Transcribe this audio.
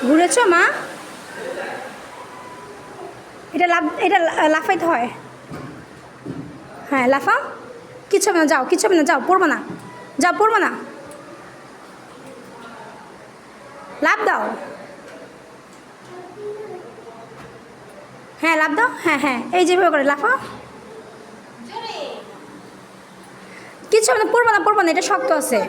ঘুরেছ মা? এটা লাফাইতে হয়। হ্যাঁ লাফাও, কিচ্ছু হবে না, যাও, কিচ্ছু হবে না, যাও, পড়বো না, যাও, পড়বো না, লাফ দাও। হ্যাঁ লাফ দাও, হ্যাঁ হ্যাঁ, এই যেভাবে করে লাফাও। কিচ্ছু হবে না, পড়বো না, পড়বো না, এটা শক্ত আছে।